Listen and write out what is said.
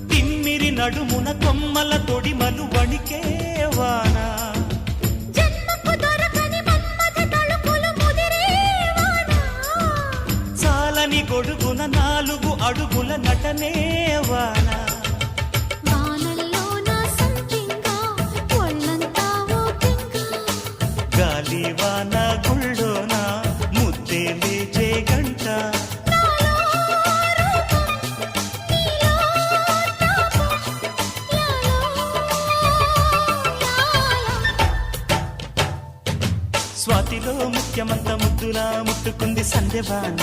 తిమ్మిరి నడుమున కొమ్మల తొడిమలు వణికే వాన చాలని గొడుగున 4 అడుగుల నటనే వాన గాలి వాన గుళ్ళోన ముద్దే లేచే గంట స్వాతిలో ముఖ్యమంత ముద్దులా ముట్టుకుంది సంధ్యవాన